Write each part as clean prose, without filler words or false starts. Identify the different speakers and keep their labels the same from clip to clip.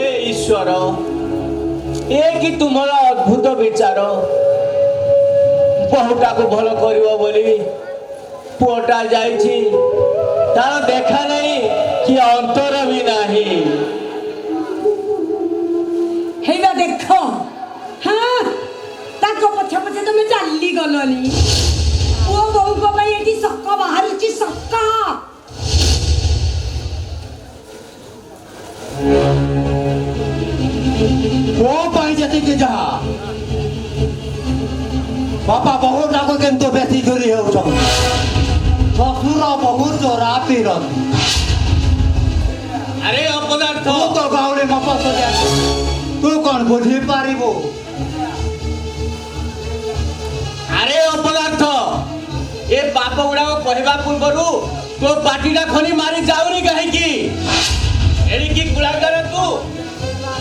Speaker 1: हे ईश्वर ए कि तुमर अद्भुत विचार बहुटा को भल करिवो बोली पुअटा जाइछि तार देखा नहीं कि अंतर भी नहीं
Speaker 2: हेगा देखो हाँ ताको पछे पछे तुम चली गलनी ओ बहु को भाई एटी सक्का बाहरुची सक्का
Speaker 3: वो पाई जति के जा बापा बहुत आगो केंतो बेसी चोरी हो छ ससुर बहुत चोरा पीरन
Speaker 1: अरे अपदार्थ
Speaker 3: तो गाउले मपस जा तू कौन बुझी पारिबो
Speaker 1: अरे अपदार्थ ए बाप गुड़ा कहवा पूर्व तो पाटीटा खनी मारी जाऊनी कहीं एड़िकी गुलागार तू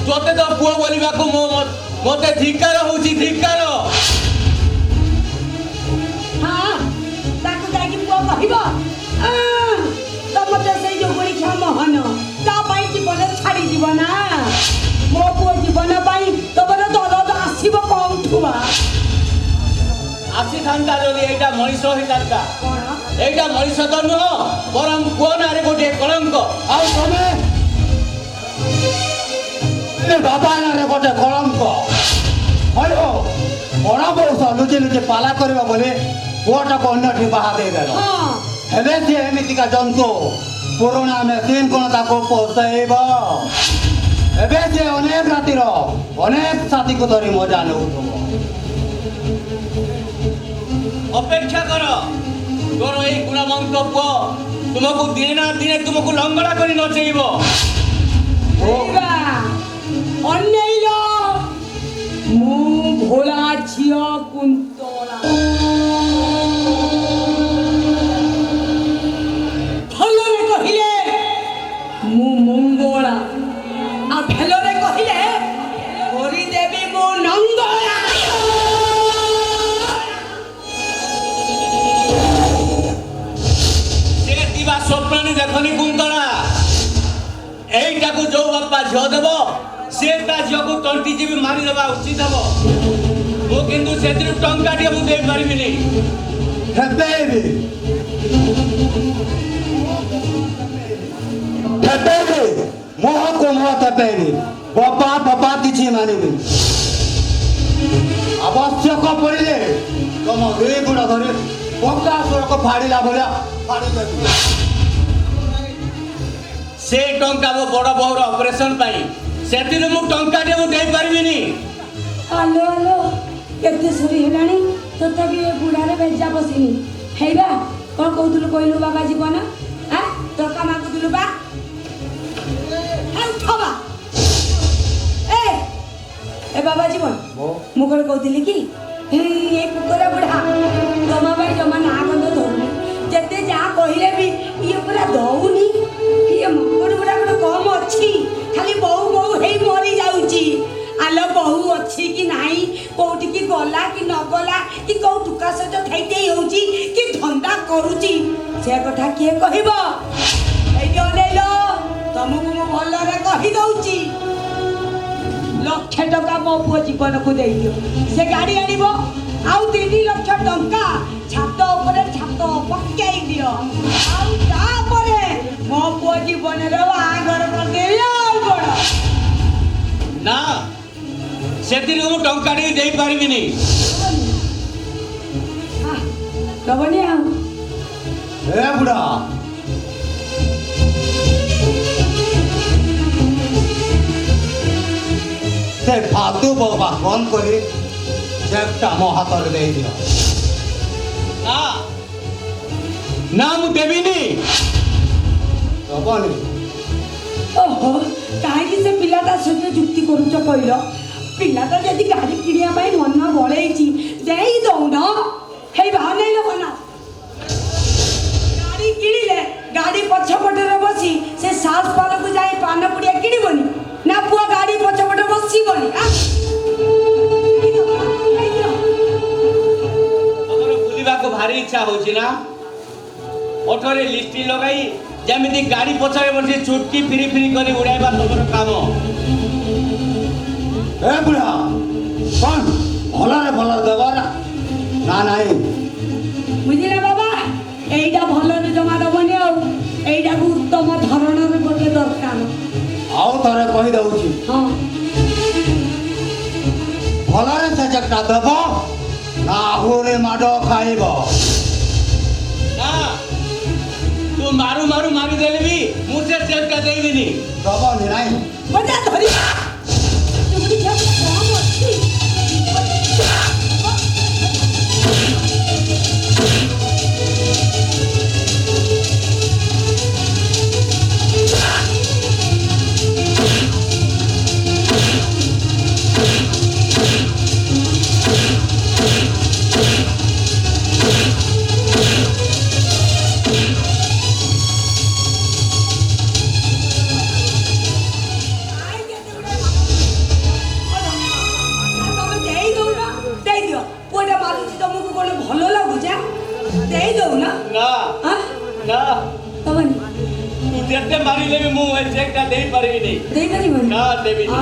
Speaker 1: तोते तो पुओ बोलिबा को मते धिक्कार होउची धिक्कार
Speaker 2: हाँ ताको जाके पुआ कहबो तम तो से जो गोरी खा मोहन ता पाई जीवन छाड़ी जीवन ना मो पुओ जीवन पाई तबर दरद आसीबो कोठुवा
Speaker 1: आसी थांता जदि एटा मनीष होई थांता
Speaker 2: कोन
Speaker 1: एटा मनीष तो नुह बरम पुओ नारे गोटे कलंक
Speaker 3: आ तमे ए बाबा ना रे गोटे कलंक हयो बड़ा बौस लुचे लुचे पाला करबा बोले कोटा को अन्य ठी बाहा दे देलो
Speaker 2: हाँ
Speaker 3: हेबे से एमितिका जंतु पुराना में तीन कोण ताको पोसाइब एबे से अनेक रातिर अनेक साथी को धरी मजा नउथबो
Speaker 1: अपेक्षा कर तोर ए गुणवंत पुओ तुमको दिने ना दिने तुमको लंगड़ा करी नचेइबो
Speaker 2: हेगा अन्नेलो मु भोला छियो कुंतला भलरे कहिले मु मंगोला आ भेलरे कहिले करी देबी मु नंगोला
Speaker 1: से दिवा स्वप्न देखनी कुंतला एटा को जो बापा झियो देबो से ता झियो को तंटी जीवी मारी देबा उचित हबो मो किंतु सेतिर टंका टे मु दे पारिबिनी
Speaker 3: हेबे हेबे मोह को मोह तपेनी बाबा बाबा किछि मानिबी आवश्यक पड़िले तुम दुई गुण धरी पक्का सुर को फाड़ीला भलिया फाड़ी देबी
Speaker 1: से टंका मो बड़ बहुर ऑपरेशन पाई सेतिर मु टंका टे मु दे पारिबिनी
Speaker 2: आलो आलो केते सरी हेलाणी तथापि ए बुढ़ारे भेजा बसिनी हेगा कोन कहउथुलु कइलु बाबा जीवन आ टका मागुथुलु बा उठबा ए बाबा जीवन मु कोन कहउथिली कि ए कुकुरा बुढ़ा जमा भाई जमा ना गंध धरुनी जेते जा कहिले भी ये पूरा दउनी ये मकोड़ बुढ़ा कोन कम अछि खाली बहु बहु हेई मरी जाउची आलो बहु अच्छी कि नहीं कोउटी की गला कि न गला कि को टुका सज खाइते होउची कि धंदा करूची से कथा के कहिबो एई जो लेलो तुमको मु भल रे कहि दउची लक्ष टका मो पुओ जीवन को देई दियो से गाड़ी आनिबो आउ 3 लाख टका छात ऊपर छात पक्काई दियो आउ ता परे मो पुओ जीवन रे आगर कर देयो बड़
Speaker 1: ना सेतिर मु टंका टे दे पारिबिनी
Speaker 2: दबनी आ
Speaker 3: ए बुढ़ा से फालतू बाबा कौन करी जेबटा मो हाथ दे दियो
Speaker 1: ना ना मु देबिनी
Speaker 3: दबनी
Speaker 2: ओहो काहे से पिलाटा सहित जुक्ति करूच कहल पिलाटा जदि गाड़ी किनिया पाई मन बळेची देई दउन हे भाव नै लोकना गाड़ी किनिले गाड़ी पछपटे रे बसी से सास पाल को जाई पान पुड़िया किनिबनी ना पुआ गाड़ी पछपटे बसीबनी आ
Speaker 1: तमरो बुलिबा को भारी इच्छा होची ना ओठरे लिस्टी लगाई जेमिति गाड़ी पछरे बसी चुटकी फिरी फिरी करी उड़ाइबा तमरो काम
Speaker 3: ଏ ବୁଢ଼ା କ'ଣ ଭଲରେ ଭଲରେ ଦେବ ନା ନାହିଁ
Speaker 2: ବୁଝିଲେ ବାବା এইটা ଭଲରେ ଜମା ଦେବନି ଆଉ এইଟାକୁ ଉତ୍ତମ ଧରଣର ଗୋଟେ ଦରକାର
Speaker 3: ଆଉ ଥରେ କହିଦେଉଛି
Speaker 2: ହଁ
Speaker 3: ଭଲରେ ସେ ଚେକଟା ଦେବ ନା ଆହୁରି ମାଡ଼ ଖାଇବ
Speaker 1: ନା ତୁ ମାରୁ ମାରୁ ମାରିଦେଲେ ବି ମୁଁ ସେ ଚେକଟା ଦେଇବିନି
Speaker 3: ଦେବନି ନାହିଁ
Speaker 2: ମଜା ଧରି ଚୁଗୁଡ଼ି ଝିଅ କଣ ଅଛି
Speaker 1: ନା
Speaker 2: हाँ?
Speaker 1: ନା
Speaker 2: ତମନି
Speaker 1: ତୁ ଯେତେ ମାରିଲେ ବି ମୁଁ ଏ ଚେକଟା ଦେଇପାରିବିନି
Speaker 2: ଦେଇପାରିବନି
Speaker 1: ନା ଦେବିନି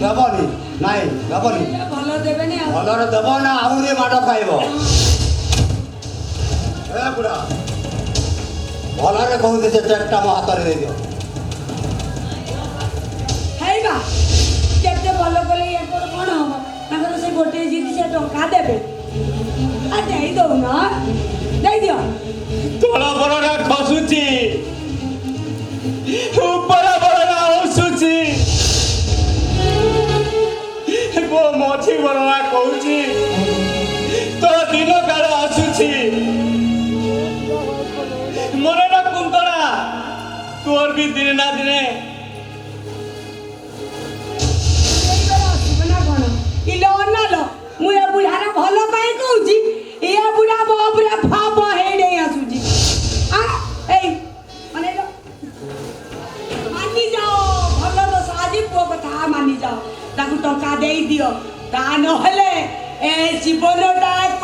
Speaker 3: ଦେବନି ନାହିଁ ଦେବନି
Speaker 2: ଭଲ ଦେବେନି ଆଉ
Speaker 3: ଭଲରେ ଦେବ ନା ଆହୁରି ମାଡ଼ ଖାଇବ ଏ ବୁଢ଼ା ଭଲରେ କହୁଛି ସେ ଚେକଟା ମୋ ହାତରେ ଦେଇଦିଅ
Speaker 2: ହେଇବା କେତେ ଭଲ କଲେ ୟାଙ୍କର କ'ଣ ହବ ତାଙ୍କର ସେ ଗୋଟିଏ ଜିନିଷ ଟଙ୍କା ଦେବେ ଆଉ ଦେଇ ଦଉନ ଦେଇଦିଅ
Speaker 1: ତଳ ବରଡ଼ା ଖସୁଛି ଉପର ବରଡ଼ା ହସୁଛି ମୋ ମଝି ବରଡ଼ା କହୁଛି ତୋ ଦିନ କାଳ ଆସୁଛି ମନେ ନା କୁନ୍ତଳା ତୋର ବି ଦିନେ ନା ଦିନେ
Speaker 2: ଆସିବ ନା କ'ଣ ଇଲୋ ଅନାଲ ମୁଁ ଏ ବୁଢ଼ାର ଭଲ ପାଇଁ କହୁଛି ଏ ବୁଢ଼ା ମୋ ପୁରା ଫାପ ହେଇ ନେଇ ଆସୁଛି ଏଇ ଅନେଇଲ ମାନି ଯାଅ ଭଲ ଦୋଷ ଆଜି ପୁଅ କଥା ମାନି ଯାଅ ତାକୁ ଟଙ୍କା ଦେଇଦିଅ ତା ନହେଲେ ଏ ଜୀବନଟା ଏକ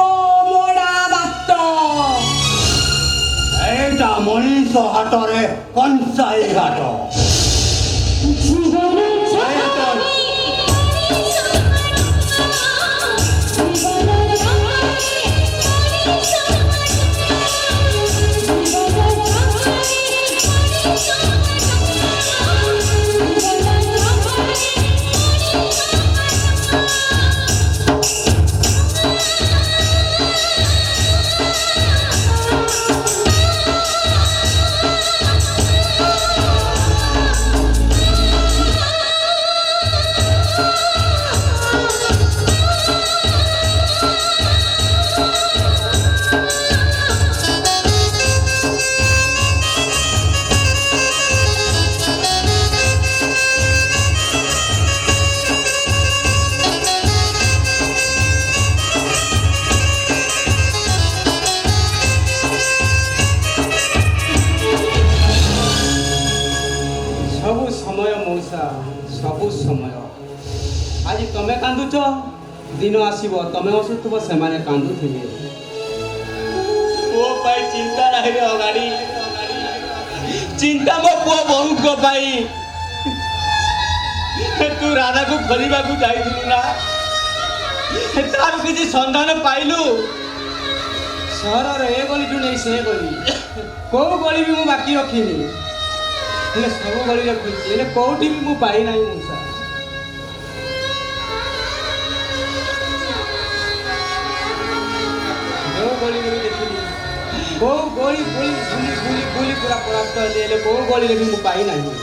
Speaker 2: ମୋଡ଼ା ବାଟ
Speaker 3: ଏଇଟା ମଣିଷ ହାଟରେ କଂସାଇ ଘାଟ
Speaker 4: ସବୁ ସମୟ ଆଜି ତମେ କାନ୍ଦୁଛ ଦିନ ଆସିବ ତମେ ହସୁଥିବ ସେମାନେ କାନ୍ଦୁଥିବେ
Speaker 1: ପୁଅ ପାଇଁ ଚିନ୍ତା ନାହିଁ ରେ ଅଗାଡ଼ି ଚିନ୍ତା ମୋ ପୁଅ ବୋହୁଙ୍କ ପାଇଁ ତୁ ରାଧାକୁ ଖୋଲିବାକୁ ଯାଇଥିଲୁ ନା ତାର କିଛି ସନ୍ଧାନ ପାଇଲୁ
Speaker 4: ସହରର ଏ ଗଳିଠୁ ନେଇ ସେ ଗଳି କୋଉ ଗଳି ବି ମୁଁ ବାକି ରଖିନି ହେଲେ ସବୁ ଗଳିରେ ଖୋଲିଛି ହେଲେ କୋଉଠି ବି ମୁଁ ପାଇନାହିଁ ମଉସା ଯୋଉ ଗଳିରେ ବି ଦେଖିଲି କୋଉ ଗଳି ବୁଲି ବୁଲି ବୁଲି ବୁଲି ପୁରା ପରାସ୍ତ ହେଲି ହେଲେ କୋଉ ଗଳିରେ ବି ମୁଁ ପାଇନାହିଁ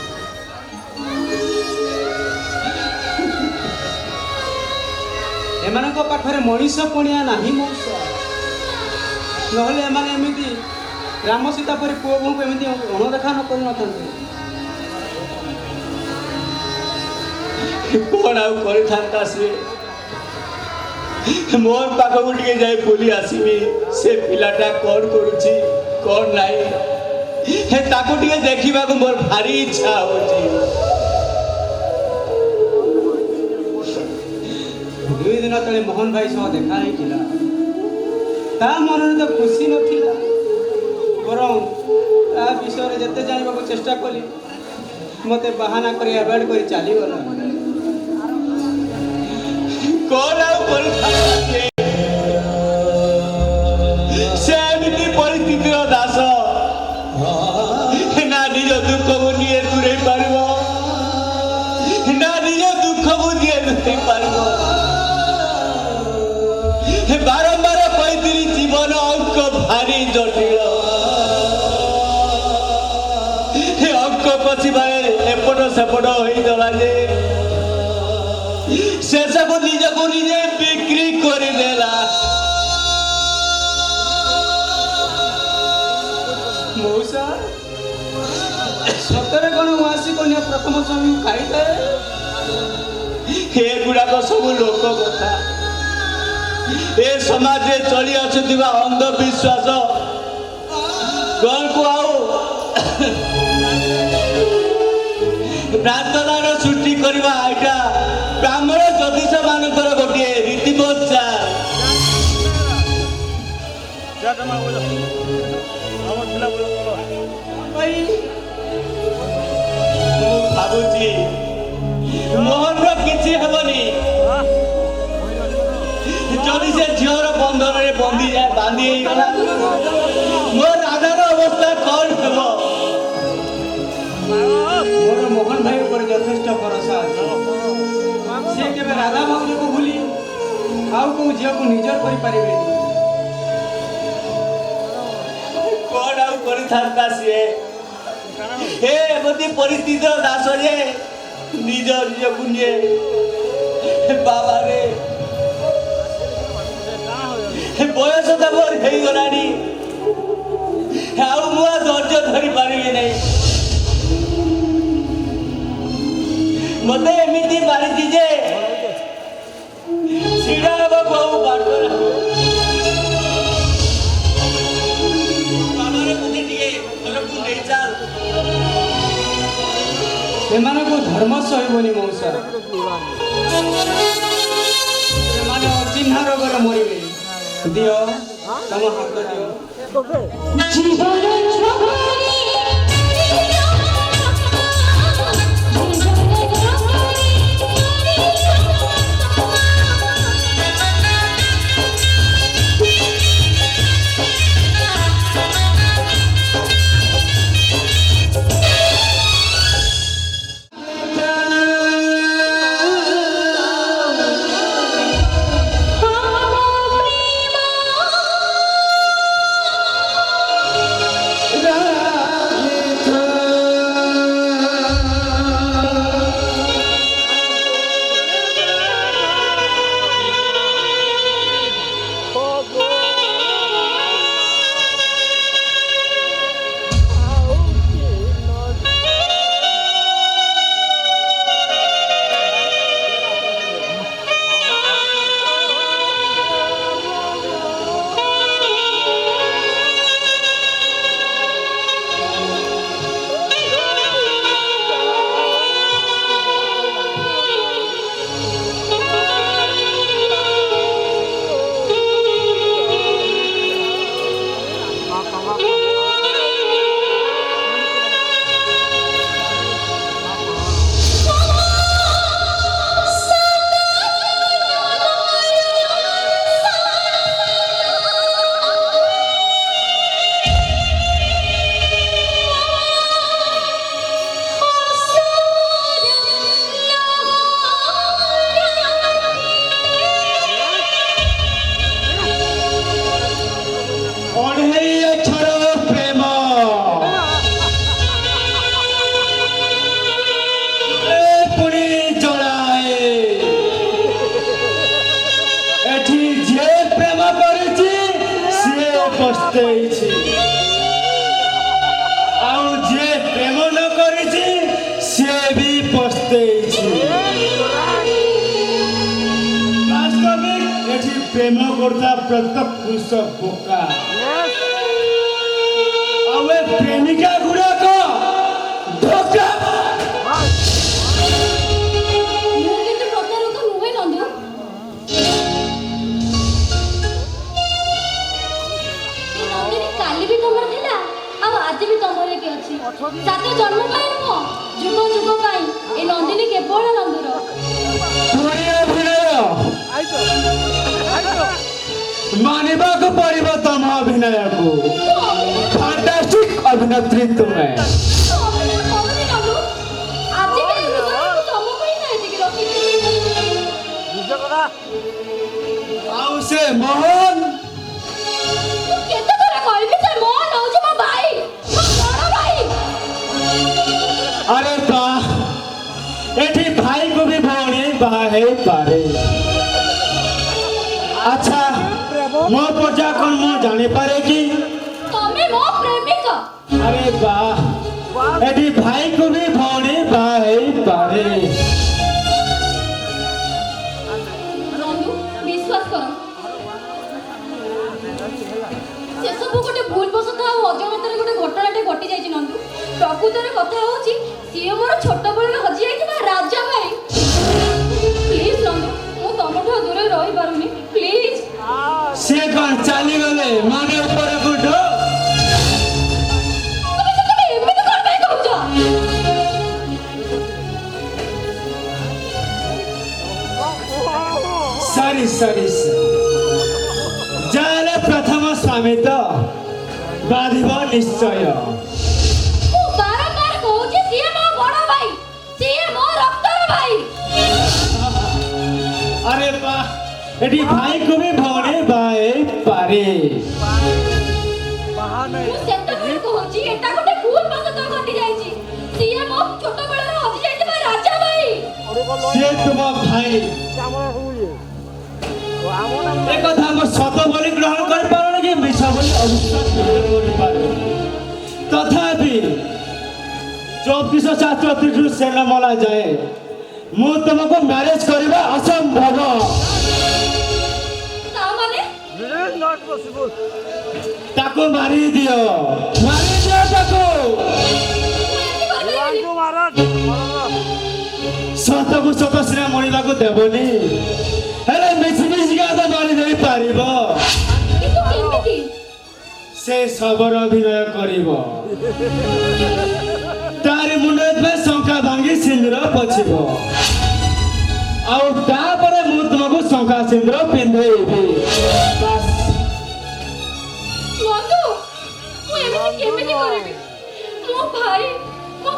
Speaker 4: ଏମାନଙ୍କ ପାଖରେ ମଣିଷ ପଣିଆ ନାହିଁ ମଉସା ନହେଲେ ଏମାନେ ଏମିତି ରାମ ସୀତା ପରି ପୁଅ ବୋହୂଙ୍କୁ ଏମିତି ଅଣଦେଖା ନ କରିନଥାନ୍ତି
Speaker 1: କଣ ଆଉ କରିଥାନ୍ତା ସିଏ ମୋର ପାଖକୁ ଟିକେ ଯାଇ ବୁଲି ଆସିବି ସେ ପିଲାଟା କଣ କରୁଛି କଣ ନାହିଁ ତାକୁ ଟିକେ ଦେଖିବାକୁ ମୋର ଭାରି ଇଚ୍ଛା ହଉଛି
Speaker 4: 2 ଦିନ ତଳେ ମୋହନ ଭାଇ ସହ ଦେଖା ହେଇଥିଲା ତା ମନରେ ତ ଖୁସି ନଥିଲା ବରଂ ତା ବିଷୟରେ ଯେତେ ଜାଣିବାକୁ ଚେଷ୍ଟା କଲି ମୋତେ ବାହାନା କରି ଆଭଏଡ୍ କରି ଚାଲିଗଲା
Speaker 1: କଣ ଆଉ କରିଥାନ୍ତା ସେ ଏମିତି ପରିସ୍ଥିତିର ଦାସ ନା ନିଜ ଦୁଃଖକୁ ନିଏ ଦୂରେଇ ପାରିବ ନା ନିଜ ଦୁଃଖକୁ ନିଏ ଦୂରେଇ ପାରିବ ବାରମ୍ବାର କହିଥିଲି ଜୀବନ ଅଙ୍କ ଭାରି ଜଟିଳ ଅଙ୍କ କଷିବାରେ ଏପଟ ସେପଟ ହୋଇଗଲା ଯେ ଶେଷକୁ ନିଜକୁ ନିଜେ ବିକ୍ରି କରିଦେଲା
Speaker 4: ମଉସା ସତରେ କ'ଣ ଉଆସି କନ୍ୟା ପ୍ରଥମ ସ୍ୱାମୀକୁ ଖାଇଥାଏ?
Speaker 1: ଏଗୁଡାକ ସବୁ ଲୋକ କଥା ଏ ସମାଜରେ ଚଳି ଆସୁଥିବା ଅନ୍ଧବିଶ୍ୱାସ କଣକୁ ଆଉ ପ୍ରାର୍ଥନାର ସୃଷ୍ଟି କରିବା ଏଇଟା ବ୍ରାହ୍ମଣ ଜ୍ୟୋତିଷ ମାନଙ୍କର ଗୋଟିଏ ରୀତିବୋଧ ମୁଁ ଭାବୁଛି ମୋହନର କିଛି ହେବନି ଯଦି ସେ ଝିଅର ବନ୍ଧନରେ ବାନ୍ଧି ହେଇଗଲା ମୋ ରାଧାର ଅବସ୍ଥା କଣ ହେବ?
Speaker 4: ମୋର ମୋହନ ଭାଇ ଉପରେ ଯଥେଷ୍ଟ ଭରସା ଅଛି ସେ କେବେ ରାଧା ଭାଉଜକୁ ଭୁଲି ଆଉ କେଉଁ ଝିଅକୁ ନିଜର କରିପାରିବେନି।
Speaker 1: କଣ ଆଉ କରିଥାନ୍ତା ସିଏ ଏମିତି ପରିସ୍ଥିତିର ଦାସ ଯେ ନିଜକୁ ନିଏ ବାବାରେ ବୟସ ତ ମୋର ହେଇଗଲାଣି ଆଉ ମୁଁ ଆଉ ଧୈର୍ଯ୍ୟ ଧରି ପାରିବି ନାହିଁ ମତେ ଏମିତି ମାରିଛି ଯେ ଛିଡ଼ା ହେବାକୁ ଆଉ ବାଟ ବାବାରେ ମତେ ଟିକେ ଘରକୁ ନେଇ ଚାଲ
Speaker 4: ସେମାନଙ୍କୁ ଧର୍ମ ସହିବନି ମଉସା ସେମାନେ ଅଚିହ୍ନା ରୋଗରେ ମରିବେ। ଦିଅ ତମ ହାତ ଦିଅ
Speaker 1: ପସ୍ତେଇଛି ଆଉ ଯିଏ ପ୍ରେମ ନ କରିଛି ସିଏ ବି ପସ୍ତେଇଛି ବାସ୍ତବିକ ଏଠି ପ୍ରେମ କରୁଥିବା ପ୍ରତ୍ୟେକ ପୁରୁଷ ବୋକା ଆଉ ଏ ପ୍ରେମିକା ଗୁଡାକ ଧୋକା।
Speaker 5: सात जन्म पाई नुह जुग जुग पाई ए नंदिनी केवल नंदुर
Speaker 1: नेतृत्व में।
Speaker 5: ତମେ କହୁନି ନନ୍ଦୁ ଆଜିକାଲି ଦୁନିଆକୁ ତମ ପାଇଁ ନା ଏତିକି ରଖିଛି।
Speaker 1: ଆଉ ସେ ମୋହନ
Speaker 5: ମୁଁ କେତେ ଥର କହିବି ସେ ମୋହନ ହଉଛି ମୋ ଭାଇ, ମୋ ବଡ଼ ଭାଇ।
Speaker 1: अरे वाह एठी भाई को भी भौणी बाहे पारे। अच्छा मो पजा कौन मो जाने पारे कि
Speaker 5: ତମେ ମୋ ପ୍ରେମିକା।
Speaker 1: अरे वाह एठी भाई को भी भौणी बाहे पारे।
Speaker 5: ନନ୍ଦୁ ବିଶ୍ୱାସ କର ସେସବୁ ଗୋଟେ ଭୁଲ ବଶତଃ ଆଉ ଅଜାଣତରେ ଗୋଟେ ଘଟଣାଟେ ଘଟି ଯାଇଛି ନନ୍ଦୁ। ପ୍ରକୃତରେ କଥା ହଉଛି ସିଏ ମୋର ଛୋଟବେଳରୁ ହଜି ଯାଇଥିବା ରାଜା ଭାଇ। ପ୍ଲିଜ ନନ୍ଦୁ ମୁଁ ତମଠୁ ଆଉ ଦୂରରେ ରହିପାରୁନି ପ୍ଲିଜ।
Speaker 1: से कौन चाली गले माने ऊपर गुडो
Speaker 5: ତମେ ଏମିତି କଣ ପାଇଁ କହୁଛ?
Speaker 1: सॉरी सॉरी जाले प्रथम स्वामी तो बाधिब निश्चय।
Speaker 5: ମୁଁ ବାରମ୍ବାର କହୁଛି ସିଏ ମୋ ବଡ଼ ଭାଇ, ସିଏ ମୋ ରକ୍ତର ଭାଇ।
Speaker 1: अरे वाह एठी भाई को भी भौणी बाहे पारे।
Speaker 5: ମୁଁ ସେତେବେଳେ କହୁଛି ଏଟା ଗୋଟେ ଭୁଲ ବଶତଃ ଘଟି ଯାଇଛି। ସିଏ ମୋ ଛୋଟବେଳରୁ ହଜି ଯାଇଥିବା ରାଜା ଭାଇ।
Speaker 1: से तुम भाई एक कथा हम सत बोली ग्रहण कर पारो कि मिछा बोली अविश्वास कर पारो। तथापि 24 सेना मला जाए मु तुमको मैरिज करबा असंभव।
Speaker 5: ତା ମାନେ
Speaker 1: ताको मारी दियो ताको। सतकु सत सिना मरिबाकु देबनी हेले मिछि मिछिका तो मारी देई पारिबो।
Speaker 5: କିନ୍ତୁ କେମିତି?
Speaker 1: से सबर अभिनय करिब तारी मुंड में शंका भांगी सिंदूर पछिब आउ तापरे मु तुमको शंका सिंदूर पिंधेइबी।
Speaker 5: ନନ୍ଦୁ ମୁଁ ଏମିତି କେମିତି କରିବି? ମୋ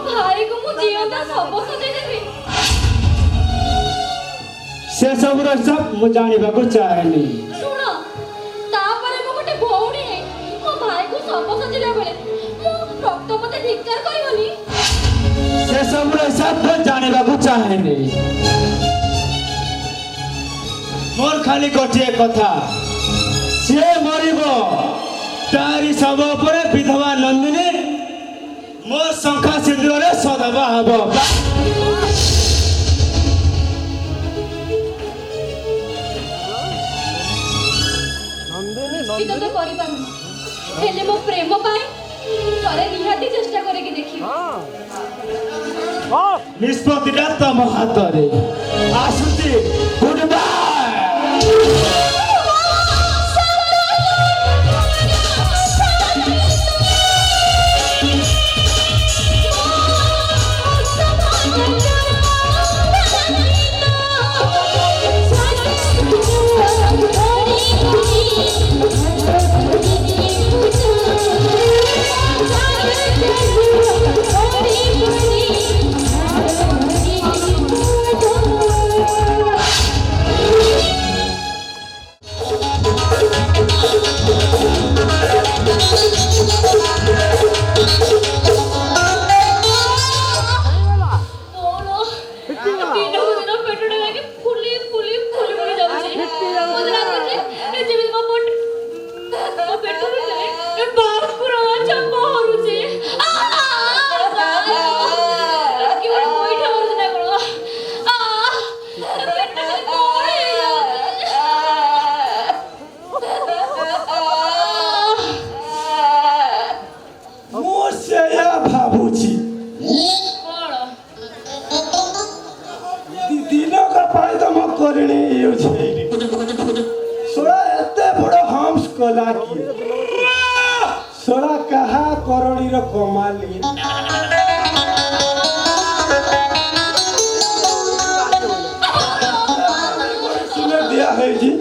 Speaker 5: ଭାଇକୁ ମୁଁ ଜିଅନ୍ତା ଶବ ସଜେଇଦେବି।
Speaker 1: से सब सब मु जानिबाकु चाहेनी।
Speaker 5: ଶୁଣ ତାପରେ ମୁଁ ଗୋଟେ ଭଉଣୀ ହେଇ ମୋ ଭାଇକୁ ଶବ ସଜେଇଲା ବେଳେ ମୁଁ ରକ୍ତ ମତେ ଧିକ୍କାର କରିବନି?
Speaker 1: से सब सब जानिबाकु चाहेनी। मोर खाली गोटिए कथा से मरिब तारी सब उपरे विधवा नंदिनी मोर शंखा सिंदूर सदबा हब।
Speaker 5: ନିଶ୍ଚିତ ତ କରିପାରୁନି ହେଲେ ମୋ ପ୍ରେମ ପାଇଁ ଥରେ ନିହାତି ଚେଷ୍ଟା କରିକି ଦେଖିବି।
Speaker 1: निष्पत्तिटा तम हातरे आसुची गुड बाय। सोड़ा कहा करोड़ी रो कमाली सुने दिया है जी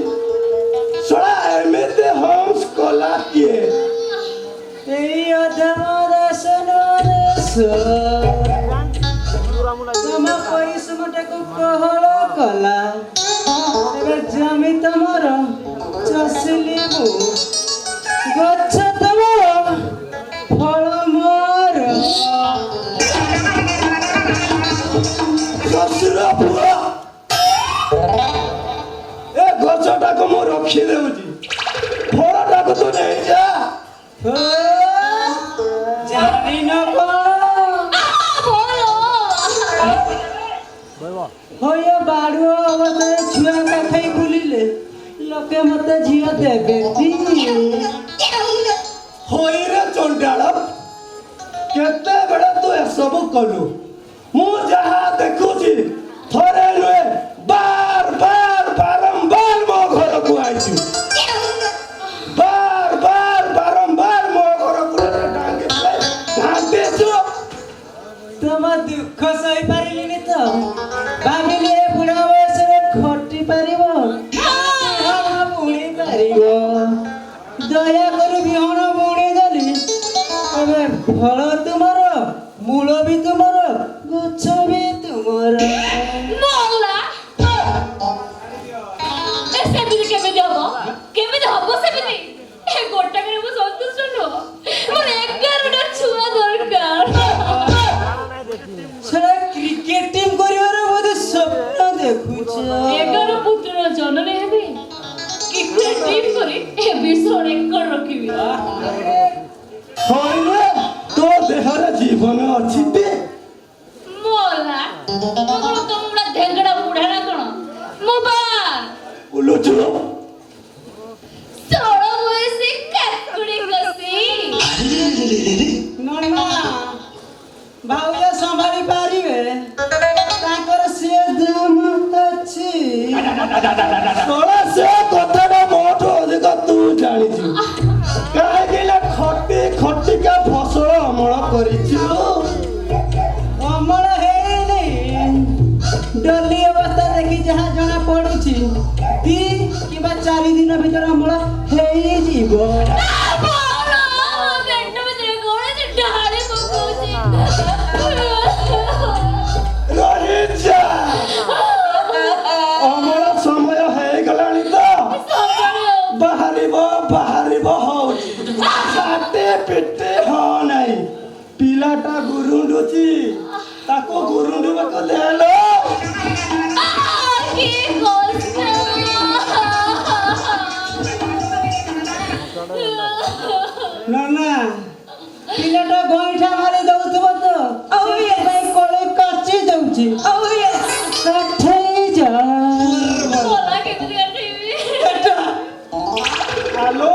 Speaker 1: सोड़ा एमते हम्स कोला किए
Speaker 4: এই অধম দাস ତମ ପରିଶ୍ରମଟାକୁ କୋହଳ କଲା ଏବେ ଜମି ତମର ଚଷିଲି ମୁଁ ଗଛ ତମର ଫଳ ମୋର
Speaker 3: ଶ୍ୱଶୁର ପୁଅ ଏ ଗଛଟାକୁ ମୁଁ ରଖି ଦେଉଛି ଫଳଟାକୁ ତୁ ନେଇଯା।
Speaker 4: ଜାଣିନ କଣ ହଇଅ ବାଡୁଅ ଅବସ୍ଥାରେ ଛୁଆ କାଖେଇ ବୁଲିଲେ ଲୋକେ ମତେ ଝିଅ ଦେବେ
Speaker 3: ହଇରେ ଚଣ୍ଡାଳ କେତେବେଳେ ତୁ ଏସବୁ କଲୁ ମୁଁ ଯାହା ଦେଖୁଛି ଥରେ ନୁହେଁ ବାର ବାର ବାରମ୍ବାର ମୋ ଘରକୁ ଆଇଛୁ ବାର ବାର ବାରମ୍ବାର ମୋ ଘରକୁ ଘାଣ୍ଟିଛୁ।
Speaker 4: ତମ ଦୁଃଖ ସହିପାରିଲିନି ତ ଭାବିଲି ଏ ବୁଢା ବୟସରେ ଖଟି ପାରିବ ବୁଣି ପାରିବ ଦୟା କରି ବିହନ ବୁଣିଦେଲି ଏବେ ଫଳ ତୁମର ମୂଳ ବି ତୁମର ଗଛ ବି ତୁମର
Speaker 5: ସେମିତି କେମିତି ହବ ସେମିତି ଗୋଟାକରେ ମୁଁ ସନ୍ତୁଷ୍ଟ ନୁହଁ ମୋର 11ଟା ଛୁଆ ଦରକାର।
Speaker 4: ସେଟା କ୍ରିକେଟ ଟିମ୍ କରିବାର ବୋଧେ ସ୍ୱପ୍ନ ଦେଖୁଛ
Speaker 5: 11 ପୁତ୍ରର ଜନନୀ ହେବି କ୍ରିକେଟ ଟିମ୍ କରି ଏ ବିଶ୍ୱ ରେକର୍ଡ ରଖିବି।
Speaker 3: ହଇରେ ତୋ ଦେହରେ ଜୀବନ ଅଛି ଟି
Speaker 5: ମୋଲା ତମର ତମରା ଧେଙ୍ଗଡା ବୁଢା ନା କଣ ମୋ ବା
Speaker 3: ବୁଲୁଛୁ
Speaker 5: ଷୋଳ ବୟସୀ କାକୁଡି କଷି
Speaker 4: ନନା ଭାଉଜ ସମ୍ଭାଳି ପାରିବେ ତାଙ୍କର ସେ ଦମ ଅଛି
Speaker 3: ସେ କଥାଟା ମୋଠୁ ଅଧିକ ତୁ ଜାଣିଛୁ କାହିଁକି ନା ଖଟି ଖଟିକା ଫସଲ ଅମଳ କରିଛୁ
Speaker 4: ଅମଳ ହେଇନି ଡଲି ଅବସ୍ଥା ଦେଖି ଯାହା ଜଣା ପଡୁଛି 3 କିମ୍ବା 4 ଦିନ ଭିତରେ ଅମଳ ହେଇଯିବ।
Speaker 3: ରହିଯା ଅମଳ ସମୟ ହେଇଗଲାଣି ତ ବାହାରିବ ହଉଛି ଛାଟେ ପିଟେ ହଁ ନାହିଁ ପିଲାଟା ଗୁରୁଣ୍ଡୁଛି ତାକୁ ଗୁରୁଣ୍ଡିବାକୁ ଦେଲ
Speaker 4: ନନା ପିଲାଟା ଗଇଠା ମାରି ଦଉଥିବ ତ ସେଥିପାଇଁ କୋଳି କାଚି ଦଉଛି କାଠେଇ ଯା
Speaker 3: ଆଲୋ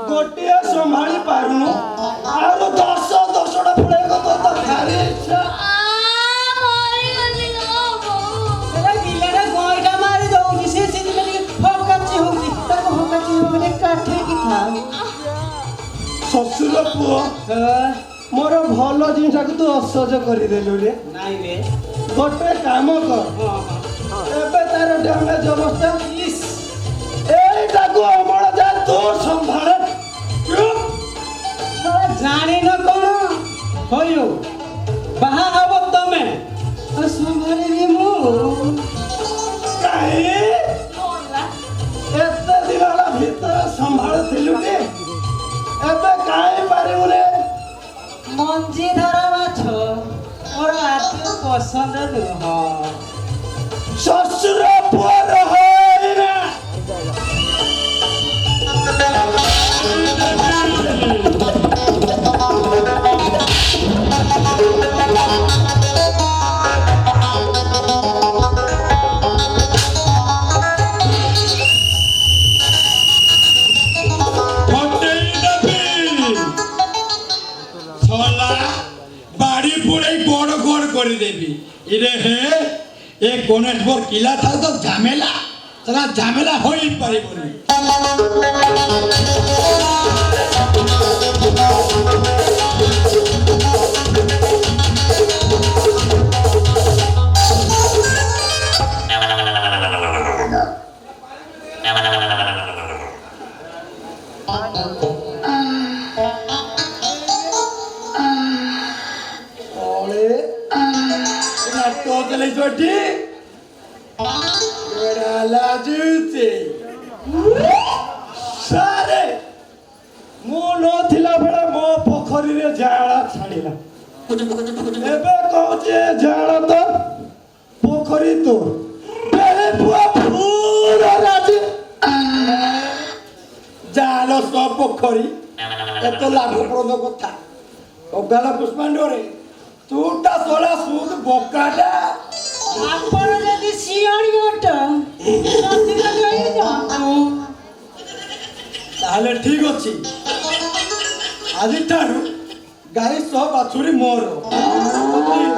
Speaker 3: ଗୋଟିଏ ସମ୍ଭାଳି ପାରୁନୁ ଆଉ 10ଟା ଫୁଳେଇବ ତ ଭାରି ଇଚ୍ଛା
Speaker 4: ପିଲାଟା ଗଇଠା ମାରି ଦଉଛି ସେ ସେଥିପାଇଁ ହକାଚି ହଉଛି ତାକୁ ହକାଚି ମାନେ କାଠେଇକି ଖା
Speaker 3: ଶ୍ୱଶୁର ପୁଅ ମୋର ଭଲ ଜିନିଷକୁ ତୁ ଅସହ୍ୟ କରିଦେଲୁ ରେ
Speaker 4: ନାଇଁ ରେ
Speaker 3: ଗୋଟେ କାମ କର ଏବେ ତାର ଡ୍ୟାମେଜ ଅବସ୍ଥା ଏଇଟାକୁ ଅମଳ ଯା ତୁ ସମ୍ଭାଳ
Speaker 4: ଜାଣିନ କଣ ହଇଓ ବାହା ହବ ତମେ ସମ୍ଭାଳିବି ମୁଁ
Speaker 3: କାହିଁ ଏତେ ଦିନ ହେଲା ଭିତରେ ସମ୍ଭାଳୁଥିଲୁ କି ଏବେ କାହିଁ ପାରିବୁନି
Speaker 4: ମଞ୍ଜି ଧରା ମାଛ ମୋର ଆଦୌ ପସନ୍ଦ ନୁହଁ
Speaker 3: ଶ୍ୱଶୁର ପୁଅର ହଇନା
Speaker 6: বাড়ি পড়ে গড় গড় করে দেবি ইরে হে এ গণেশপুর কিলা থাক তো ঝামেলা তারা ঝামেলা হয়ে পারিবনি ଜାଲା ଜୁତେ ସାରେ ମୁଁ ନଥିଲା ବେଳେ ମୋ ପୋଖରୀରେ ଜାଳ ଛାଡ଼ିଲା ଏବେ କହୁଛି ଜାଳ ତ ପୋଖରୀ ତ ଜାଲ ସହ ପୋଖରୀ ଏତ ଲାଭପ୍ରଦ କଥା ଅଗାଲ ପୁଷ୍ପାଣ୍ଡରେ ତୁଟା ଶଳା ସୁଦ ବୋକାଟା
Speaker 2: ଆପଣ ଯଦି ଶିଆଳି ଅଟ
Speaker 6: ତାହେଲେ ଠିକ ଅଛି ଆଜିଠାରୁ ଗାଈ ସହ ବାଛୁରୀ ମୋର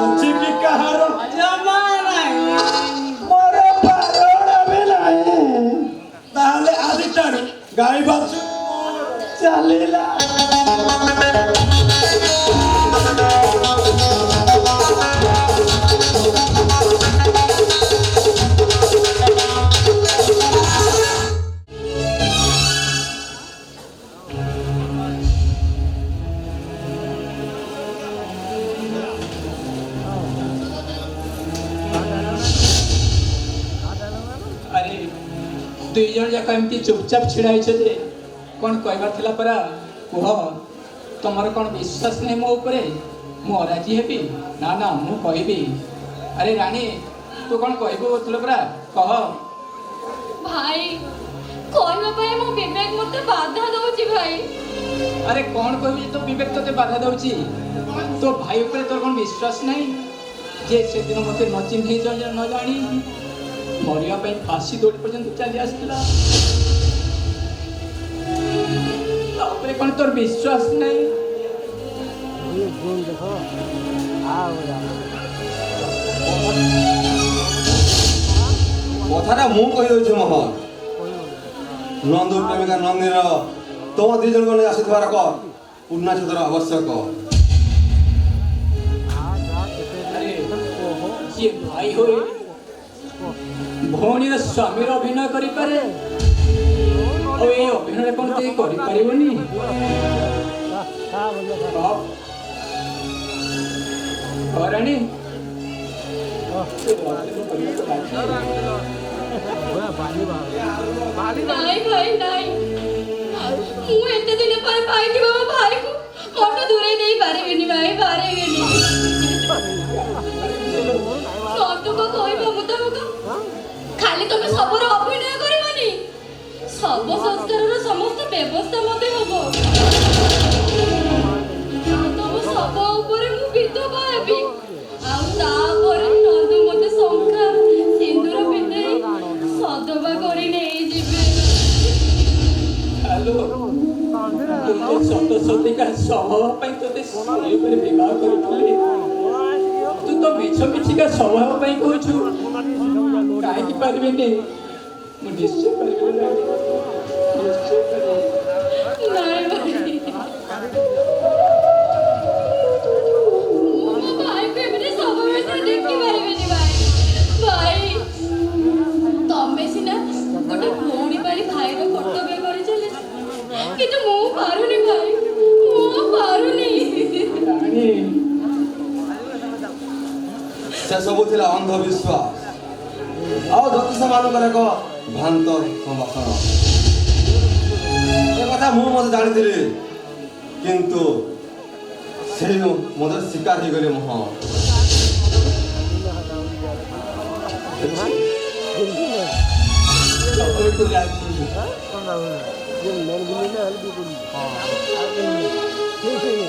Speaker 6: ଅଛି କି କାହାର
Speaker 2: ଜମା ନାହିଁ
Speaker 6: ମୋର ବାରଣ ବି ନାହିଁ ତାହେଲେ ଆଜିଠାରୁ ଗାଈ ବାଛୁରୀ ଚାଲିଲା
Speaker 4: ଆରେ ଦୁଇ ଜଣ ଯାକ ଏମିତି ଚୁପଚାପ ଛିଡ଼ା ହେଇଛ ଯେ କ'ଣ କହିବାର ଥିଲା ପରା କୁହ ତମର କ'ଣ ବିଶ୍ୱାସ ନାହିଁ ମୋ ଉପରେ ମୁଁ ଅରାଜି ହେବି ନା ନା ମୁଁ କହିବି ଆରେ ରାଣୀ ତୁ କ'ଣ କହିବୁ କହୁଥିଲୁ ପରା କହ
Speaker 5: ଭାଇ କହିବା ପାଇଁ ମୋ ବିବେକ ମତେ ବାଧା ଦଉଛି ଭାଇ।
Speaker 4: ଆରେ କ'ଣ କହିବି ଯେ ତୋ ବିବେକ ତୋତେ ବାଧା ଦେଉଛି ତୋ ଭାଇ ଉପରେ ତୋର କ'ଣ ବିଶ୍ୱାସ ନାହିଁ ଯେ ସେଦିନ ମୋତେ ନ ଚିହ୍ନି ନ ଜାଣି ମରିବା ପାଇଁ ଫାଶୀ ଦୌଡ଼ି ପର୍ଯ୍ୟନ୍ତ ଚାଲି ଆସିଥିଲା ତାପରେ କ'ଣ ତୋର ବିଶ୍ୱାସ ନାହିଁ
Speaker 7: କଥାଟା ମୁଁ କହିଦେଉଛି ମୋହନ ନନ୍ଦୁ ପ୍ରେମିକା ନନ୍ଦିନୀ ତମ ଦି ଜଣଙ୍କ ନେଇ ଆସିଥିବାର ପୂର୍ଣ୍ଣାଚ୍ଛେଦର ଆବଶ୍ୟକ
Speaker 4: ଆରେ ଯିଏ ଭାଇ ହୋଇ ଭଉଣୀର ସ୍ୱାମୀର ଅଭିନୟ କରିପାରେ ଆଉ ଏଇ ଅଭିନୟ କ'ଣ କେହି କରିପାରିବନି ରାଣୀ
Speaker 5: ନାଇଁ ଭାଇ ନାଇଁ ମୁଁ ଏତେ ଦିନ ପରେ ପାଇଥିବା ମୋ ଭାଇକୁ ମୋଠୁ ଦୂରେଇ ଦେଇ ପାରିବିନି ଭାଇ ପାରିବିନି ନନ୍ଦୁଙ୍କ କହିବା ମୁତାବକ ଖାଲି ତମେ ସବୁର ଅଭିନୟ କରିବନି ଶବ ସଂସ୍କାରର ସମସ୍ତ ବ୍ୟବସ୍ଥା ମଧ୍ୟ ହବ ତମ ଶବ ଉପରେ ମୁଁ ବିଧବା ହେବି ଆଉ ତାପରେ ନନ୍ଦୁ ମତେ ଶଙ୍ଖା ସିନ୍ଦୁର ପିନ୍ଧେଇ ସଦବା କରି ନେଇଯିବେ
Speaker 4: ହ୍ୟାଲୋ ସତସତିକା ସ୍ୱଭାବ ପାଇଁ ତୋତେ ସେହିପରି ବିବାହ କରିଥିଲି ତୁ ତ ମିଛ ମିଛିକା ସ୍ୱଭାବ ପାଇଁ କହୁଛୁ କାହିଁକି ପାରିବିନି ମୁଁ ନିଶ୍ଚୟ ପାରିବି ନିଶ୍ଚୟ ପାରିବି
Speaker 5: ନାଇଁ ଭାଇ ମୋ ଭାଇକୁ ଏମିତି ସବୁବେଳେ ଦେଖିପାରିବିନି ଭାଇ ଭାଇ ତମେ ସିନା ଗୋଟେ ଭଉଣୀ ପାଳି ଭାଇର କର୍ତ୍ତବ୍ୟ କରି ଚାଲିଛ କିନ୍ତୁ ମୁଁ ପାରୁନି ଭାଇ ମୁଁ ପାରୁନି
Speaker 4: ରାଣୀ
Speaker 7: ସେ ସବୁ ଥିଲା ଅନ୍ଧବିଶ୍ୱାସ ଆଉ ଜ୍ୟୋତିଷମାନଙ୍କର ଏକ ଭ୍ରାନ୍ତ ସମ୍ଭାଷଣ ଏ କଥା ମୁଁ ମଧ୍ୟ ଜାଣିଥିଲି କିନ୍ତୁ ସେ ମଧ୍ୟ ଶିକାର ହେଇଗଲେ ମୋହନ
Speaker 4: ସବୁଠୁ ରାଜି
Speaker 8: Bye.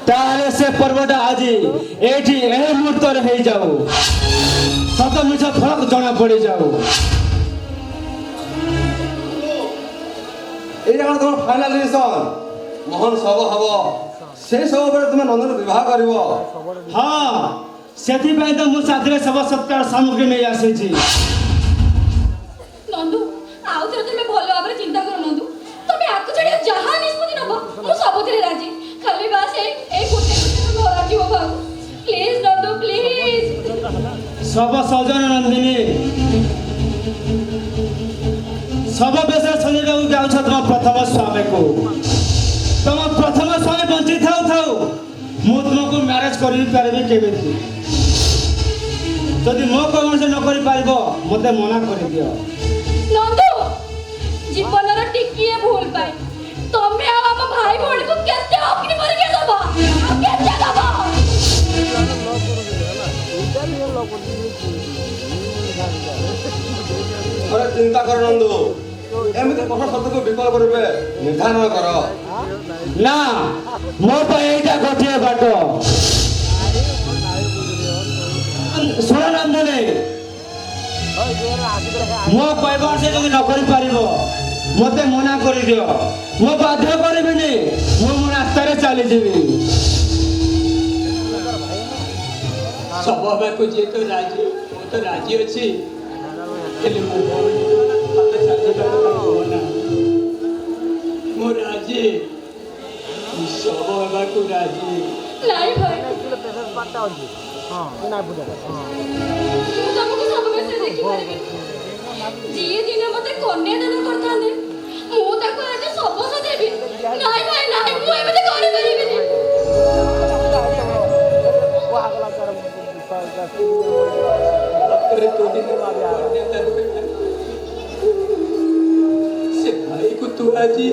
Speaker 1: ତାହେଲେ ସେ ପର୍ବଟା ଆଜି ଏଇଠି ଏହି ମୁହୂର୍ତ୍ତରେ ହେଇଯାଉ, ସତ ମିଛ ଫରକ ଜଣା ପଡ଼ିଯାଉ।
Speaker 7: ଏଇଟା କ'ଣ ତମର ଫାଇନାଲ ଡିସିସନ? ମୋହନ ଶବ ହବ, ସେ ଶବ ପରେ ତୁମେ ନନ୍ଦନ ବିବାହ କରିବ।
Speaker 1: ହଁ, ସେଥିପାଇଁ ତ ମୁଁ ସାଥିରେ ଶବ ସତ୍କାର ସାମଗ୍ରୀ ନେଇ ଆସିଛି।
Speaker 5: ନନ୍ଦୁ ଆଉ ଥରେ ତମେ ଭଲ ଭାବରେ ଚିନ୍ତା କର ନନ୍ଦୁ। ତମେ ଆକୁ ଛାଡ଼ି ଯାହା ନିଷ୍ପତ୍ତି ନବ ମୁଁ ସବୁଥିରେ ରାଜି। ଖାଲି ବାସ୍ ଏଇ ଗୋଟେ ନ ରାଜି ହବ ଆଉ। Please Nandu please.
Speaker 1: ଶବ ସଜନ ନନ୍ଦିନୀ, ଶବ ବେଶରେ ସଜେଇବାକୁ ଯାଉଛ ତମ ପ୍ରଥମ ସ୍ୱାମୀକୁ। ତମ ପ୍ରଥମ ସ୍ୱାମୀ ବଞ୍ଚି ଥାଉ ଥାଉ ମୁଁ ତୁମକୁ ମ୍ୟାରେଜ କରିପାରିବି କେମିତି? ଯଦି ମୋ କୌଣସି ନ କରିପାରିବ ମୋତେ ମନା କରିଦିଅ।
Speaker 5: ନନ୍ଦୁ ଜୀବନର ଟିକିଏ ଭୁଲ ପାଇଁ ତମେ ଆଉ ଆମ ଭାଇ ଭଉଣୀକୁ କେତେ ଅଗ୍ନି ପରୀକ୍ଷା ଦବ? ଆଉ କେତେ ଦବ?
Speaker 7: ଥରେ ଚିନ୍ତା କର ନନ୍ଦୁ, ଏମିତି କଠୋର ସତ୍ୟକୁ ବିକଳ୍ପ ରୂପେ ନିର୍ଦ୍ଧାରଣ କର।
Speaker 1: ନା, ମୋ ପାଇଁ ଏଇଟା ଗୋଟିଏ ବାଟ। ଶୁଣ ନନ୍ଦିନୀ, ମୋ କହିବା ସେ ଯଦି ନ କରିପାରିବ ମୋତେ ମନା କରିଦିଅ। ମୁଁ ବାଧ୍ୟ କରିବିନି, ମୁଁ ମୋ ରାସ୍ତାରେ ଚାଲିଯିବି।
Speaker 4: ଶବ ହେବାକୁ ଯିଏ ତ ରାଜି, ମୁଁ ତ ରାଜି ଅଛି, ହେଲେ ମୋ ଭଉଣୀ ହାତ ଛାଡ଼ିବାକୁ କୁହନା। ମୁଁ ରାଜି, ମୁଁ ଶବ ହେବାକୁ ରାଜି।
Speaker 5: ନାଇଁ ଭାଇ, ମୁଁ ତମକୁ ସବୁବେଳେ ଦେଖିପାରିବି। ଯିଏ ଦିନ ମତେ କନ୍ୟାଦାନ କରିଥାନ୍ତେ ମୁଁ ତାକୁ ଆଜି ଶବ ସଜେଇବି? ନାଇଁ ଭାଇ ନାଇଁ, ମୁଁ ଏମିତି କରିପାରିବିନି।
Speaker 4: ସେ ଭାଇକୁ ତୁ ଆଜି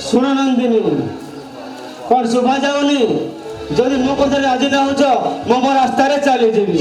Speaker 1: ଶୁଣ ନନ୍ଦିନୀ, କ'ଣ ଶୁଭା ଯାଉନି? ଯଦି ମୋ କଥାରେ ରାଜି ନ ହେଉଛ ମୁଁ ମୋ ରାସ୍ତାରେ ଚାଲିଯିବି।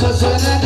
Speaker 8: Cause when I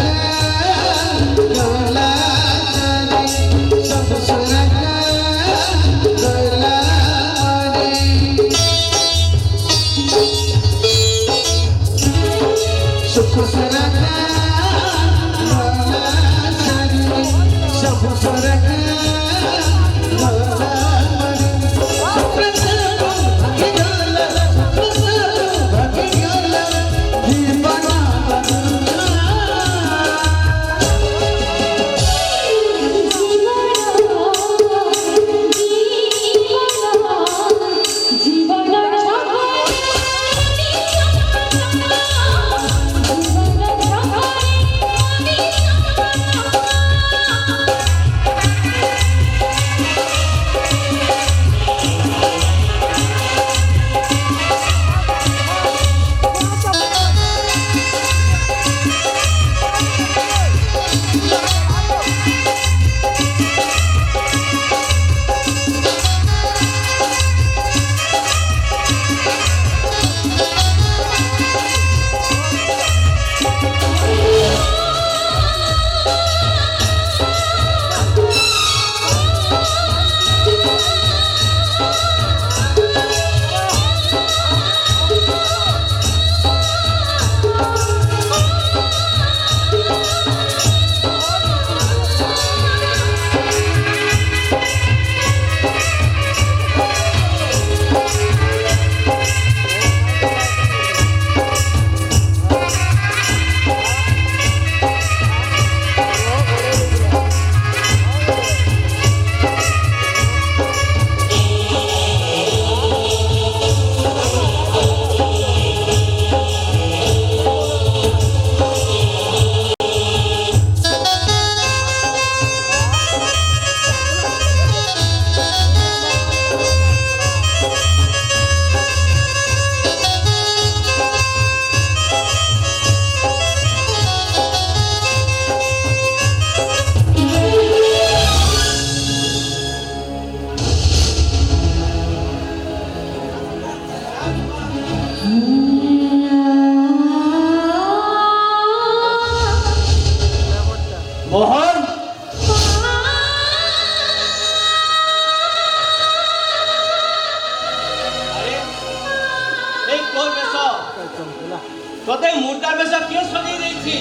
Speaker 1: তোতে মুর্দার বেশা কে সজিয়ে দিয়েছি?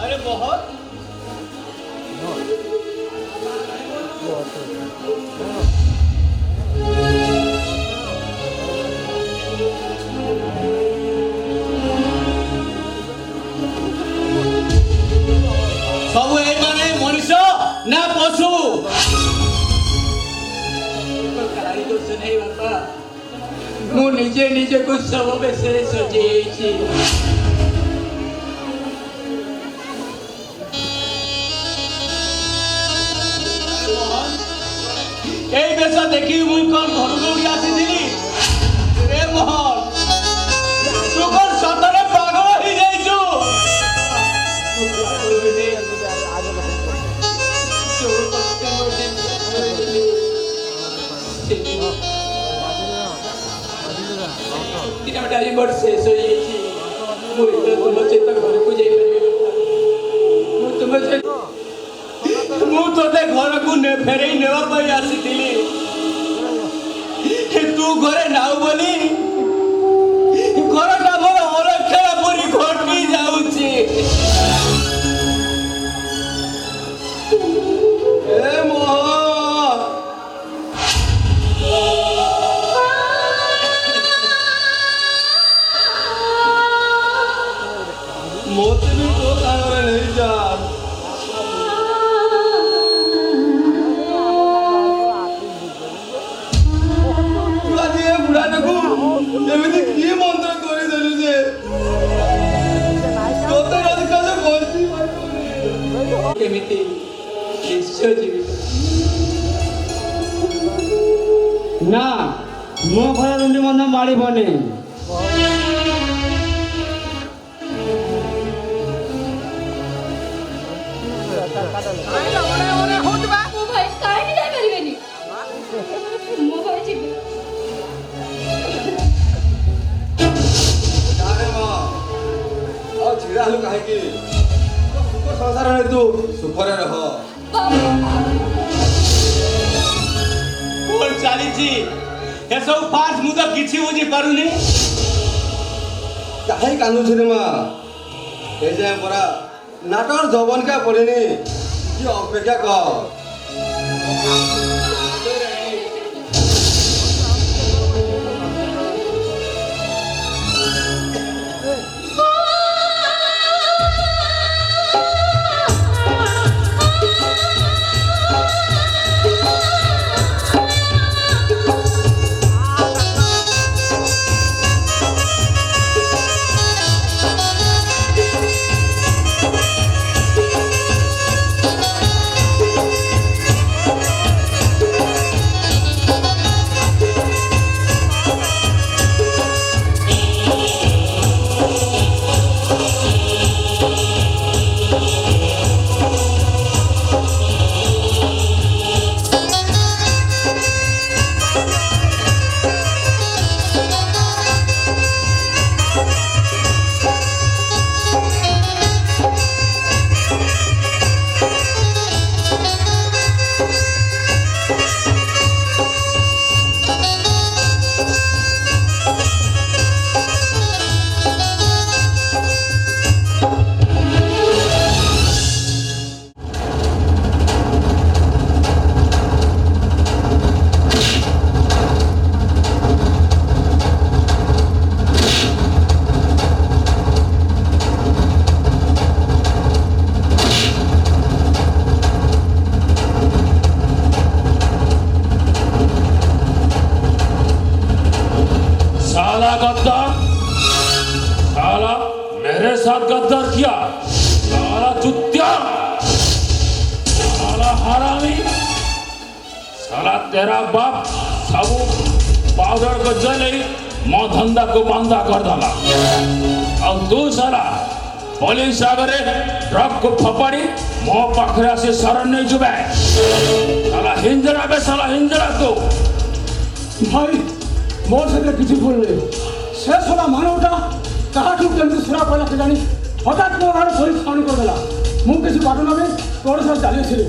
Speaker 1: আরে বহুত ସବୁ ଏଇ ମାନେ ମଣିଷ ନା ପଶୁ?
Speaker 4: କାହାରି ଦୋଷ ନାହିଁ ବାପା, ମୁଁ ନିଜେ ନିଜକୁ ସବୁ ବେଶରେ ସଜେଇଛି।
Speaker 1: এই বেশ দেখি মুই কোন ঘর দৌড়ি আসিছিলি রে মোহন, তু কোন সতরে পাগল হয়ে যাইছু?
Speaker 4: ମୋର ଶେଷ ହେଇଯାଇଛି। ମୁଁ ଏଥର ତୁମ ସହିତ ଘରକୁ ଯାଇପାରିବି। ମୁଁ ତୁମ ସହିତ
Speaker 1: ମୁଁ ତୋତେ ଘରକୁ ଫେରେଇ ନେବା ପାଇଁ ଆସିଥିଲି, ତୁ ଘରେ ନାଉ ବୋଲି ଘରଟା ମୋର ଅରକ୍ଷଣ ପରି ଘଟି ଯାଉଛି। ଏ ମୋହନ, ମୋତେ ବି ତୋ ସାଙ୍ଗରେ ନେଇଯା। ଏମିତି କିଏ ମନ୍ତ୍ର କରିଦେଲୁ ଯେ ତୋତେ ଅଧିକାଂଶ ବଞ୍ଚି
Speaker 4: କେମିତି ନିଶ୍ଚୟ ଯିବି।
Speaker 3: ନା ମୋ ଘର ରୁଣ୍ଡି ମଧ୍ୟ ମାଡ଼ିବନି।
Speaker 5: ମୋ ଭାଇ କାହିଁକି ଯାଇପାରିବେନି? ମୋ ଭାଇ ଯିବେ।
Speaker 7: ଆଉ ଛିଡ଼ା ହେଲୁ କାହିଁକି? ସୁଖ ସଂସାରରେ ତୁ ସୁଖରେ ରହ।
Speaker 1: କଣ ଚାଲିଛି ଏସବୁ ପାଠ ମୁଁ ତ କିଛି ବୁଝିପାରୁନି।
Speaker 7: କାହିଁ କାନ୍ଦୁଛୁ ରେ ମା? ଏ ଯାଏଁ ପରା ନାଟକର ଜବନକା ପଡ଼ିନି, କି ଅପେକ୍ଷା କର।
Speaker 8: साथ गद्दार किया, साला चुत्या, साला हरामी, साला तेरा बाप सब पाउडर को जले मो धंधा को बंदा कर डाला। और तू साला पुलिस आगे ट्रक को फपाड़ी मो पाखरा से शरण नहीं जुबे। साला हिंजरा बे, साला हिंजरा तो
Speaker 9: भाई मोर से किसी भूल नहीं से सोला मानवटा काहाठू केमती सुरा पड़ा के जानी हठात मो घर पुलिस खानी कर देला। मु किसी घटना में तोड़ साथ चली थी।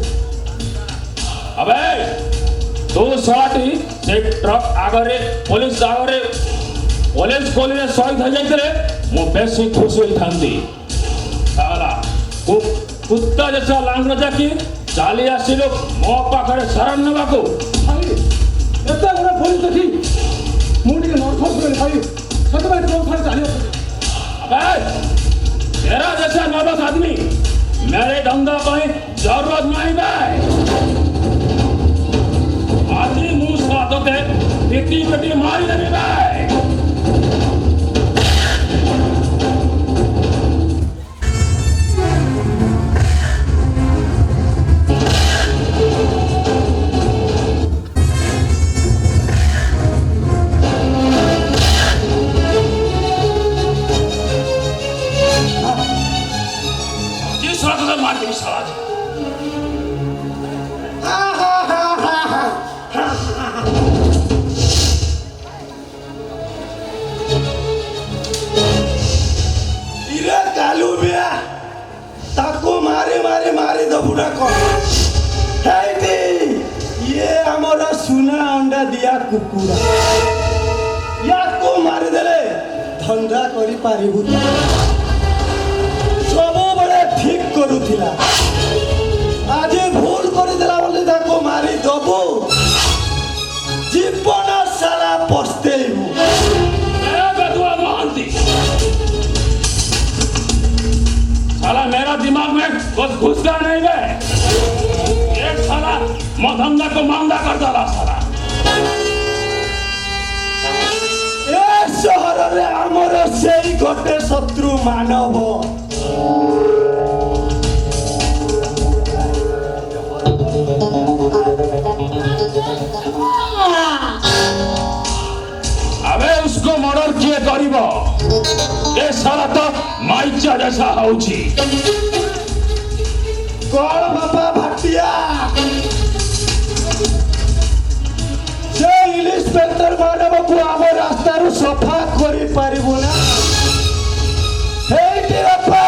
Speaker 8: अबे तू साटी से ट्रक आगे पुलिस आगे কলেজ কলেজে শহীদ হয়ে যাইতে ମୁଁ ବେଶୀ ଖୁସି ହୋଇଥାନ୍ତି ସାଲା କୁତ୍ତା ଯେସା ଲାଙ୍ଗୁଡ଼ ଯାକି ଚାଲି ଆସିଲୁ ମୋ ପାଖରେ ଶରଣ ନେବାକୁ।
Speaker 9: ଭାଇ ଏତେ ଗୁଡ଼େ ପୋଲିସ ଦେଖି ମୁଁ ଟିକେ ନର୍ଭସ୍ ହେଲି ଭାଇ, ସେଥିପାଇଁ ତୋ ଥରେ ଚାଲି ଆସିଲି।
Speaker 8: अबे तेरा जैसा नर्वस आदमी मेरे धंधा पर जरूरत नहीं बे। आदमी मुंह साथ होते पिटी पिटी मारी देनी बे। जिस रात से मार के साला जी।
Speaker 10: इरे कालू बिया ताको मारी दबुड़ा को हेती ये हमारा सुना अंडा दिया कुकुड़ा याको मारी देले धंधा करी पारिबु सब बड़े ठीक करूथिला आज भूल कर देला बोले ताको मारी दबो जीवन सारा पछतेइबु।
Speaker 8: ए बेदुआ महांती साला मेरा दिमाग में कुछ घुसता नहीं बे। एक साला मधंदा को मांदा कर डाला साला।
Speaker 10: ए शहर रे हमर सेई गोटे शत्रु मानव
Speaker 8: अबे उसको मर्डर किए करिबो ए साला तो माइचा जैसा होची।
Speaker 10: कौन बापा भाटिया से इंस्पेक्टर मानव को आम रास्ता रु सफा करी पारिबु ना हेटी बापा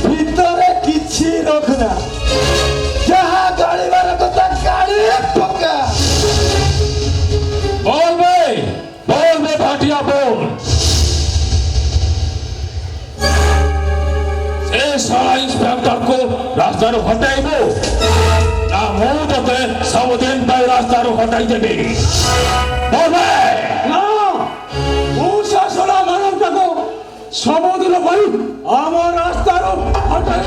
Speaker 10: भीतरे किछि रखना जहाँ गाड़ीवाला कथा गाड़ी पका
Speaker 8: बोल बे भाटिया बोल। से साला इंस्पेक्टर को रास्ता रू हटाइबो ना मुँह तोते सब दिन पे रास्ता रू हटाई देबी। बोल बे।
Speaker 9: ନା ମୁଁ ଶାସନ ମାନବଟାକୁ ସବୁଦିନ ପାଇଁ ଆମ ରାସ୍ତାରୁ ହଟାଇ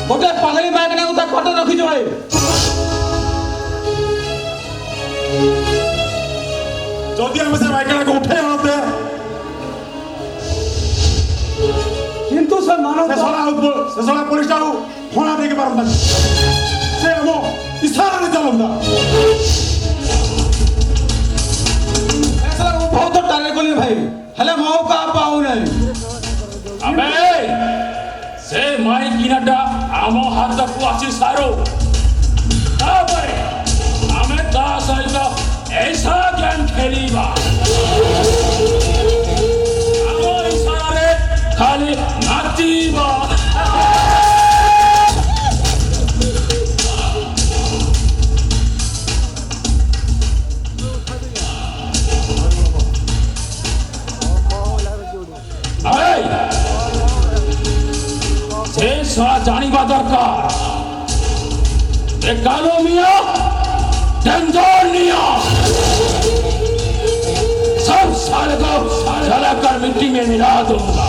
Speaker 1: ଗୋଟେ ପାଗଳି ମାଗଣା ତା ଫଟୋ ରଖିଛୁ ଭାଇ।
Speaker 7: ଯଦି ଆମେ ସେ ମାଇକେଣାକୁ ଉଠେଇ ଆଣନ୍ତେ
Speaker 9: କିନ୍ତୁ ସେ ମାନବ
Speaker 7: ସେ ଶଳା ପୋଲିସଟାକୁ ଫଣା ଦେଇକି ପାରନ୍ତା ସେ ଆମ ଇସାରାରେ ଚାଲନ୍ତା।
Speaker 1: ବହୁତ ଟାର୍ଗେଟ କଲି ଭାଇ ହେଲେ ମୌକା ପାଉନାହିଁ।
Speaker 8: अबे से माई किनाटा आम हाथ को आसी सारो तापरे आमे ता सहित ऐसा गेम खेलिबा आम इशारे खाली नाचिबा। से साला जानिबा दरकार ए कालो मिया डेंजर निया सब साले को जलाकर मिट्टी में मिला दूंगा।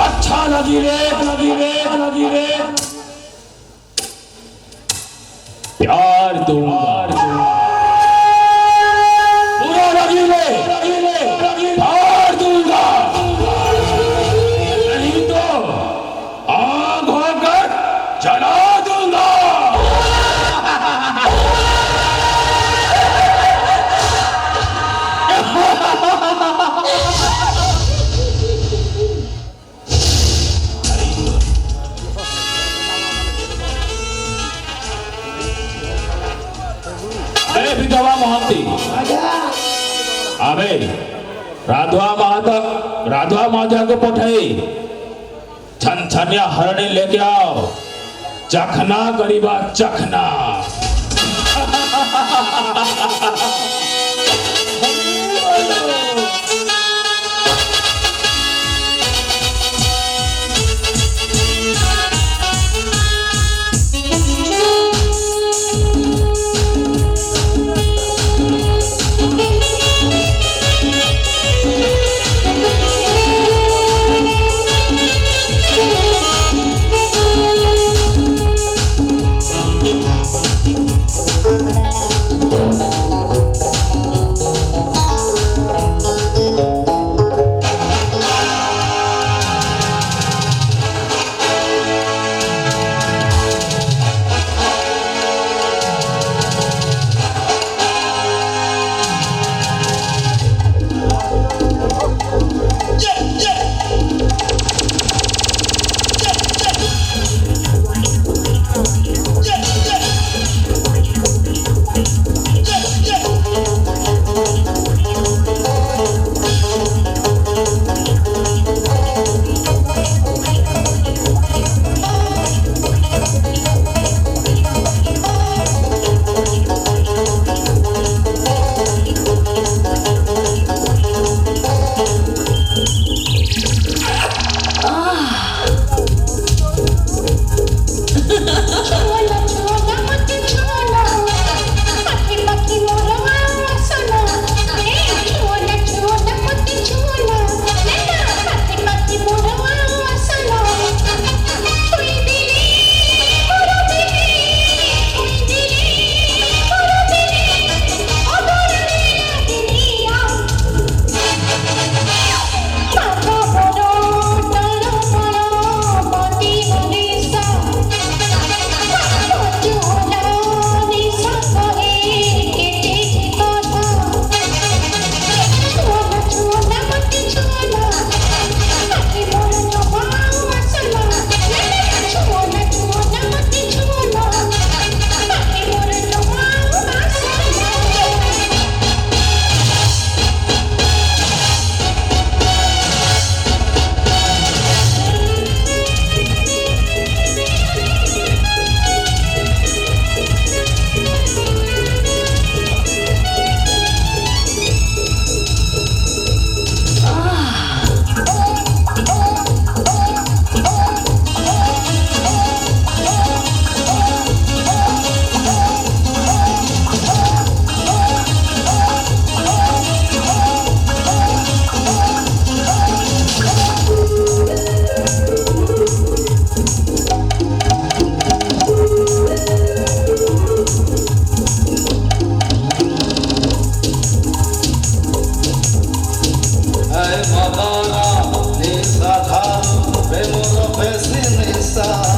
Speaker 8: अच्छा लगी रे प्यार दूंगा बुरा लगी रे प्यार दूंगा नहीं तो आग होकर जला दूंगा। विधवा महंती अबे राधवा माता को पठाई छन छनिया हरणी लेके आओ चखना करिबा चखना
Speaker 10: Madonna, Nisa Dhan, Bemoro Pesi Nisa.